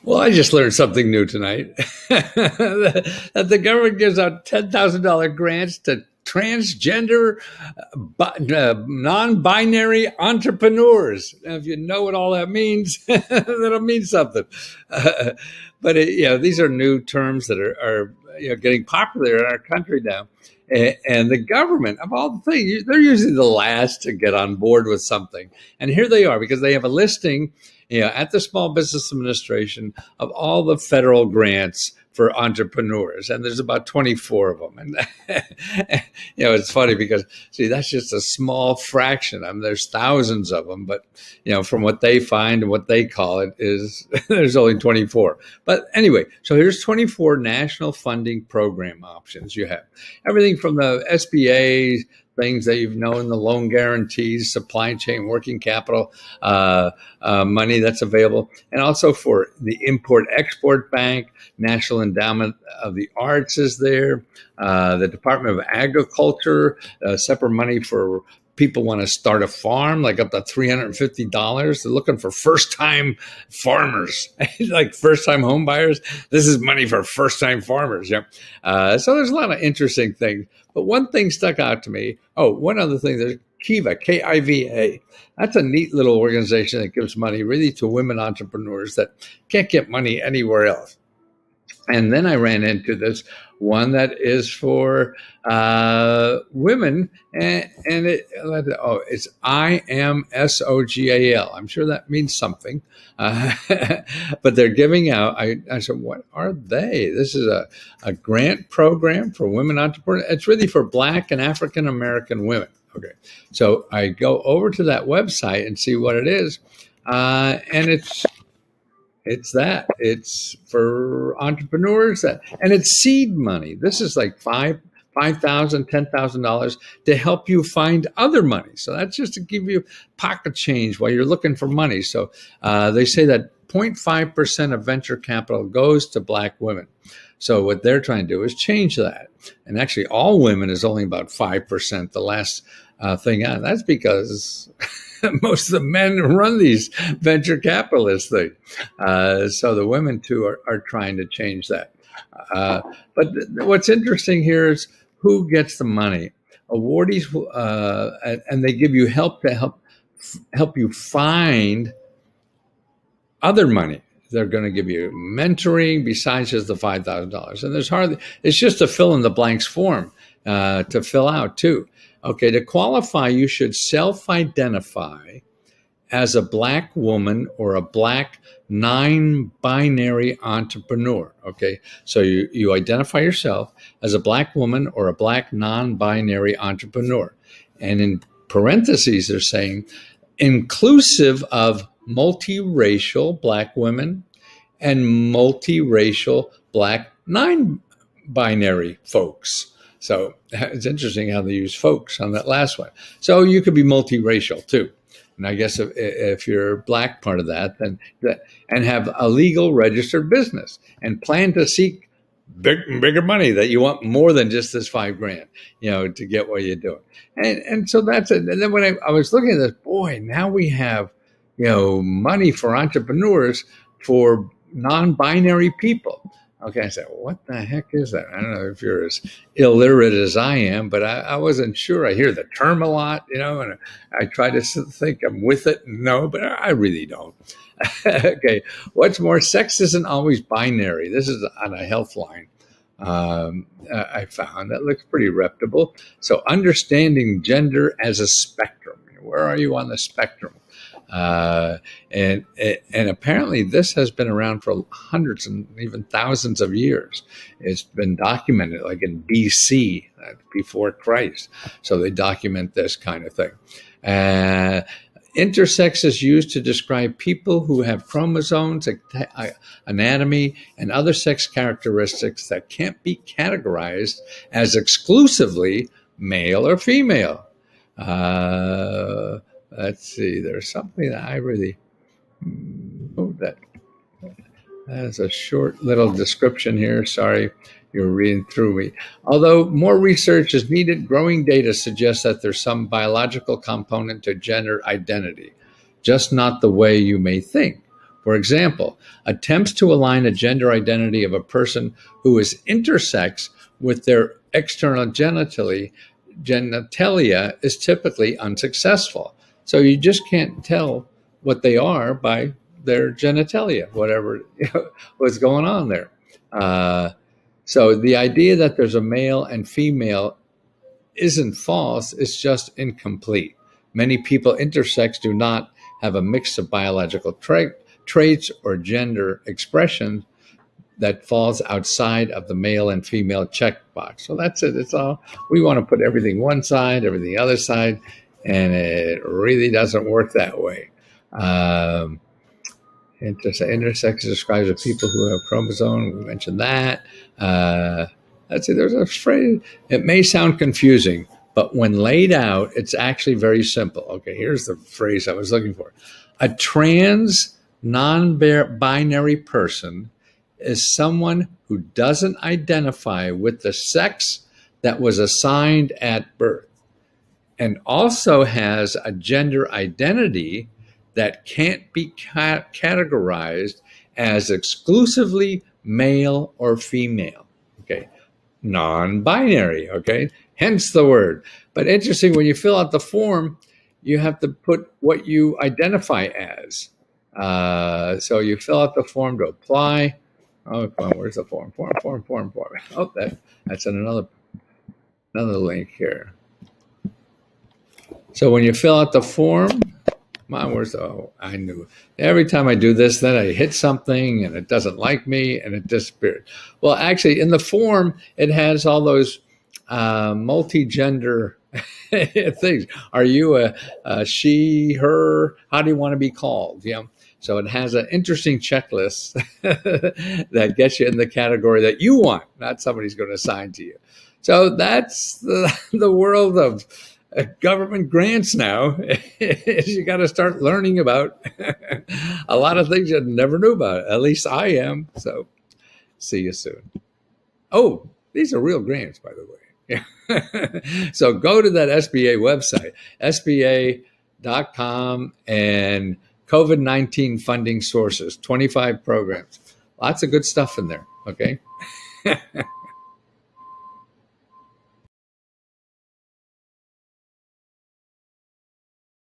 Well, I just learned something new tonight. That the government gives out $10,000 grants to transgender, non-binary entrepreneurs. Now, if you know what all that means, that'll mean something. But these are new terms that are getting popular in our country now. And the government, of all the things, they're usually the last to get on board with something. And here they are, because they have a listing at the Small Business Administration of all the federal grants for entrepreneurs. And there's about 24 of them. And, it's funny because, see, that's just a small fraction. I mean, there's thousands of them, but, from what they find and what they call it is there's only 24. But anyway, so here's 24 national funding program options you have. Everything from the SBA, things that you've known, the loan guarantees, supply chain, working capital, money that's available, and also for the Import-Export Bank, National Endowment of the Arts is there, the Department of Agriculture, separate money for people want to start a farm, like up to $350. They're looking for first-time farmers, like first-time home buyers. This is money for first-time farmers. Yep. So there's a lot of interesting things. But one thing stuck out to me. Oh, one other thing. There's Kiva, Kiva. That's a neat little organization that gives money really to women entrepreneurs that can't get money anywhere else. And then I ran into this one that is for women, and it's IMSOGAL. I'm sure that means something, but they're giving out. I said, what are they? This is a grant program for women entrepreneurs. It's really for Black and African American women. Okay, so I go over to that website and see what it is, and it's for entrepreneurs, and it's seed money. This is like $5,000, $10,000 to help you find other money. So that's just to give you pocket change while you're looking for money. So they say that 0.5% of venture capital goes to Black women. So what they're trying to do is change that. And actually, all women is only about 5%. The last thing on that's because most of the men run these venture capitalist things. So the women, too, are trying to change that. But what's interesting here is who gets the money. Awardees, and they give you help to help you find other money. They're going to give you mentoring besides just the $5,000. And it's just a fill in the blanks form to fill out, too. Okay, to qualify, you should self-identify as a Black woman or a Black non-binary entrepreneur. Okay, so you identify yourself as a Black woman or a Black non-binary entrepreneur. And in parentheses, they're saying inclusive of multiracial Black women and multiracial Black non-binary folks. So it's interesting how they use folks on that last one. So you could be multiracial too. And I guess if you're Black part of that, then and have a legal registered business and plan to seek bigger money, that you want more than just this $5,000, to get what you're doing. And so that's it. And then when I was looking at this, boy, now we have, money for entrepreneurs for non-binary people. Okay, I said, well, what the heck is that? I don't know if you're as illiterate as I am, but I wasn't sure. I hear the term a lot, and I try to think I'm with it. No, but I really don't. Okay, what's more, sex isn't always binary. This is on a health line I found that looks pretty reputable. So understanding gender as a spectrum. Where are you on the spectrum? And apparently this has been around for hundreds and even thousands of years. It's been documented like in BC, before Christ. So they document this kind of thing. Intersex is used to describe people who have chromosomes, anatomy, and other sex characteristics that can't be categorized as exclusively male or female. Let's see, there's something that I really, that's a short little description here. Sorry, you're reading through me. Although more research is needed, growing data suggests that there's some biological component to gender identity, just not the way you may think. For example, attempts to align a gender identity of a person who is intersex with their external genitalia is typically unsuccessful. So you just can't tell what they are by their genitalia, whatever what's going on there. So the idea that there's a male and female isn't false, it's just incomplete. Many people intersex do not have a mix of biological traits or gender expression that falls outside of the male and female checkbox. So that's it. It's all, we want to put everything one side, everything the other side, and it really doesn't work that way. Intersex describes the people who have chromosome. We mentioned that. Let's see, there's a phrase. It may sound confusing, but when laid out, it's actually very simple. Okay, here's the phrase I was looking for. A trans non-binary person is someone who doesn't identify with the sex that was assigned at birth and also has a gender identity that can't be categorized as exclusively male or female. Okay, non-binary. Okay, hence the word. But interesting, when you fill out the form, you have to put what you identify as. So you fill out the form to apply. Oh, come on, where's the form? Form. Oh, that's in another link here. So when you fill out the form, I knew. Every time I do this, then I hit something and it doesn't like me and it disappeared. Well, actually, in the form, it has all those multi-gender things. Are you a she, her? How do you want to be called? You know? So it has an interesting checklist that gets you in the category that you want, not somebody's going to assign to you. So that's the world of government grants now. You got to start learning about a lot of things you never knew about. At least I am. So see you soon. Oh, these are real grants, by the way. Yeah. So go to that SBA website, SBA.com, and COVID-19 funding sources, 25 programs. Lots of good stuff in there, okay?